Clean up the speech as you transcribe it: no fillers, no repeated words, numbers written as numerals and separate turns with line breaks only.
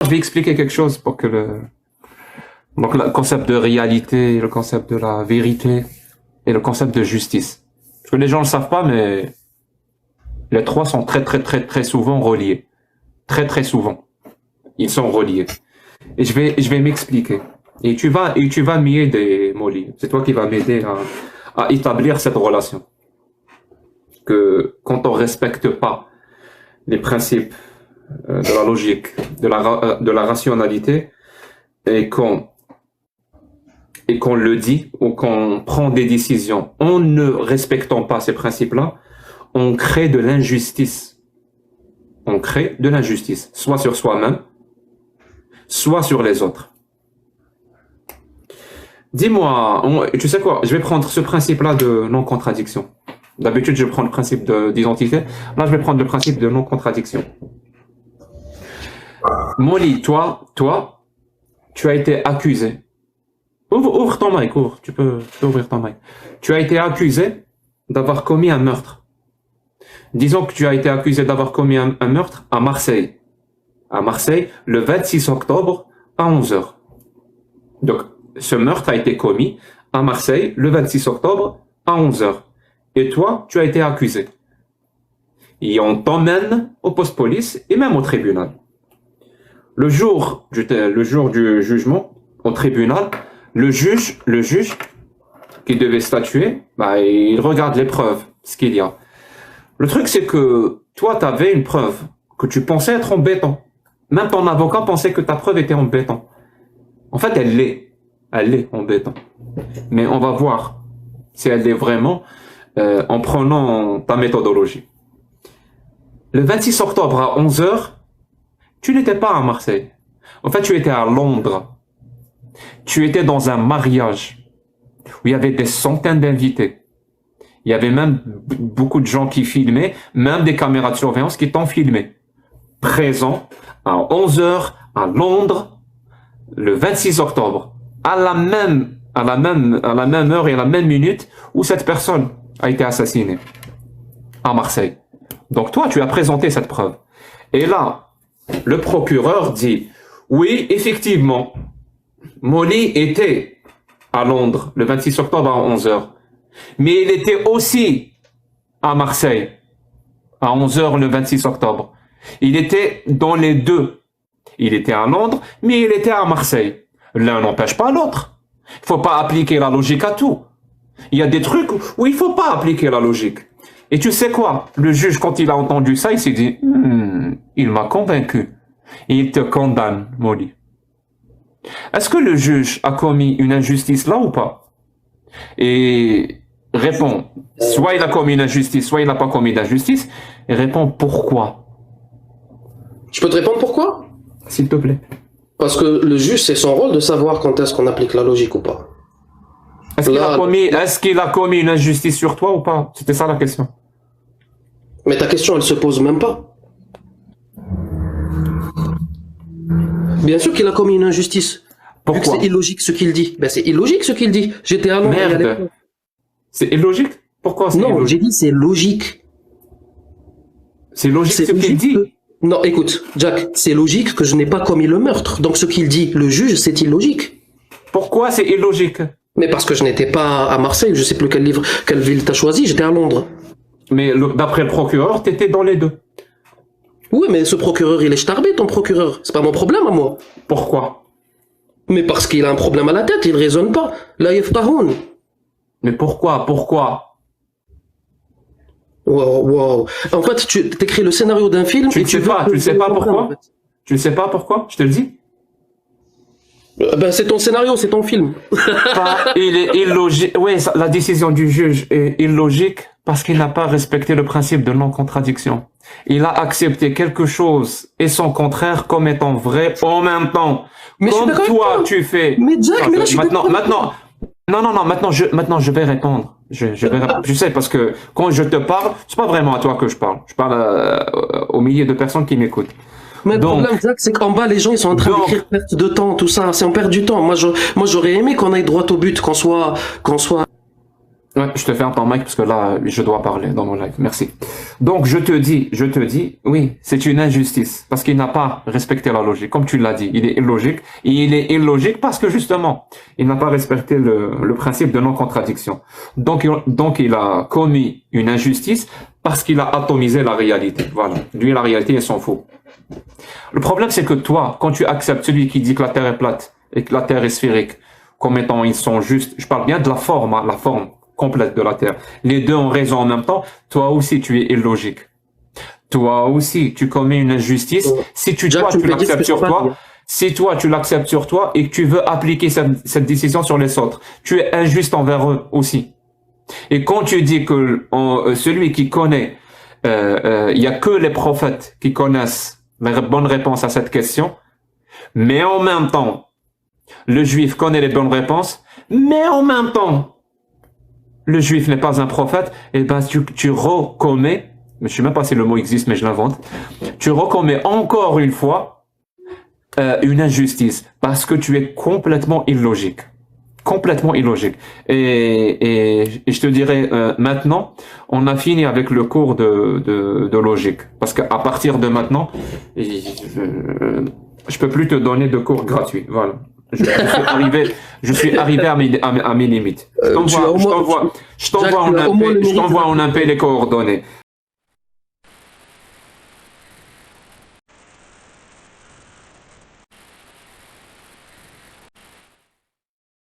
je vais expliquer quelque chose pour que donc le concept de réalité, le concept de la vérité et le concept de justice. Parce que les gens ne le savent pas, mais les trois sont très souvent reliés. Très souvent. Ils sont reliés. Et je vais m'expliquer. Et tu vas m'aider, Molly. C'est toi qui vas m'aider à établir cette relation. Que quand on respecte pas les principes de la logique, de la rationalité, et qu'on le dit ou qu'on prend des décisions en ne respectant pas ces principes-là, on crée de l'injustice. On crée de l'injustice, soit sur soi-même, soit sur les autres. Dis-moi, tu sais quoi, je vais prendre ce principe-là de non-contradiction. D'habitude, je prends le principe d'identité. Là, je vais prendre le principe de non-contradiction. Molly, toi, tu as été accusé. Ouvre ton mic, tu peux ouvrir ton mic. Tu as été accusé d'avoir commis un meurtre. Disons que tu as été accusé d'avoir commis un meurtre à Marseille. À Marseille, le 26 octobre à 11h. Donc, ce meurtre a été commis à Marseille le 26 octobre à 11h. Et toi, tu as été accusé. Et on t'emmène au poste police et même au tribunal. Le jour du jugement au tribunal, le juge qui devait statuer, il regarde les preuves, ce qu'il y a. Le truc, c'est que toi, tu avais une preuve que tu pensais être en béton. Même ton avocat pensait que ta preuve était en béton. En fait, elle l'est en béton. Mais on va voir si elle l'est vraiment en prenant ta méthodologie. Le 26 octobre à 11h, tu n'étais pas à Marseille. En fait, tu étais à Londres. Tu étais dans un mariage où il y avait des centaines d'invités. Il y avait même beaucoup de gens qui filmaient, même des caméras de surveillance qui t'ont filmé. Présent à 11h à Londres, le 26 octobre, à la même heure et à la même minute où cette personne a été assassinée à Marseille. Donc toi, tu as présenté cette preuve. Et là, le procureur dit, oui, effectivement, Molly était à Londres le 26 octobre à 11h. Mais il était aussi à Marseille à 11h le 26 octobre. Il était dans les deux. Il était à Londres, mais il était à Marseille. L'un n'empêche pas l'autre. Il faut pas appliquer la logique à tout. Il y a des trucs où il faut pas appliquer la logique. Et tu sais quoi? Le juge, quand il a entendu ça, il s'est dit, il m'a convaincu. Et il te condamne, Molly. Est-ce que le juge a commis une injustice là ou pas? Et réponds, soit il a commis une injustice, soit il n'a pas commis d'injustice, et réponds pourquoi.
Je peux te répondre pourquoi?
S'il te plaît.
Parce que le juge, c'est son rôle de savoir quand est-ce qu'on applique la logique ou pas.
Est-ce qu'il a commis une injustice sur toi ou pas? C'était ça la question.
Mais ta question, elle se pose même pas. Bien sûr qu'il a commis une injustice.
Pourquoi?
Vu que c'est illogique ce qu'il dit. Ben c'est illogique ce qu'il dit. J'étais à Londres.
Merde. C'est illogique? Pourquoi c'est illogique?
Non, j'ai dit c'est logique.
C'est logique ce qu'il dit?
Non, écoute, Jack, c'est logique que je n'ai pas commis le meurtre. Donc ce qu'il dit, le juge, c'est illogique.
Pourquoi c'est illogique?
Mais parce que je n'étais pas à Marseille, je sais plus quelle ville t'as choisi, j'étais à Londres.
Mais d'après le procureur, t'étais dans les deux.
Oui, mais ce procureur, il est starbé, ton procureur. C'est pas mon problème à moi.
Pourquoi?
Mais parce qu'il a un problème à la tête, il raisonne pas. Là, yaftahoun.
Mais pourquoi?
Wow. En fait, tu t'écris le scénario d'un film.
Tu ne sais pas pourquoi? En fait. Tu ne sais pas pourquoi? Je te le dis.
Ben, c'est ton scénario, c'est ton film.
Il est illogique. Oui, la décision du juge est illogique parce qu'il n'a pas respecté le principe de non-contradiction. Il a accepté quelque chose et son contraire comme étant vrai en même temps.
Mais
comme toi, tu fais.
Mais Jack, mais là,
maintenant, je vais répondre. Je sais parce que quand je te parle, c'est pas vraiment à toi que je parle. Je parle aux milliers de personnes qui m'écoutent.
Mais le problème, Jack, c'est qu'en bas, les gens, ils sont en train d'écrire perte de temps, tout ça. C'est on perd du temps. Moi, j'aurais aimé qu'on aille droit au but, qu'on soit.
Ouais, je te ferme ton mic parce que là, je dois parler dans mon live. Merci. Donc, je te dis, oui, c'est une injustice parce qu'il n'a pas respecté la logique. Comme tu l'as dit, il est illogique. Et il est illogique parce que justement, il n'a pas respecté le principe de non-contradiction. Donc, il a commis une injustice parce qu'il a atomisé la réalité. Voilà. Lui, la réalité, il s'en fout. Le problème, c'est que toi, quand tu acceptes celui qui dit que la Terre est plate et que la Terre est sphérique, comme étant ils sont justes, je parle bien de la forme, hein, la forme complète de la Terre. Les deux ont raison en même temps. Toi aussi, tu es illogique. Toi aussi, tu commets une injustice. Si tu,
Jack,
tu l'acceptes sur toi,
bien.
si toi, tu l'acceptes sur toi et que tu veux appliquer cette décision sur les autres, tu es injuste envers eux aussi. Et quand tu dis que celui qui connaît, il y a que les prophètes qui connaissent la bonne réponse à cette question, mais en même temps, le juif connaît les bonnes réponses, mais en même temps, le juif n'est pas un prophète, et ben tu recommets, je sais même pas si le mot existe, mais je l'invente, tu recommets encore une fois une injustice, parce que tu es complètement illogique. Complètement illogique. Et je te dirais, maintenant, on a fini avec le cours de logique. Parce qu'à partir de maintenant, je peux plus te donner de cours gratuits. Voilà. Je suis arrivé à mes limites. Je t'envoie en MP les coordonnées.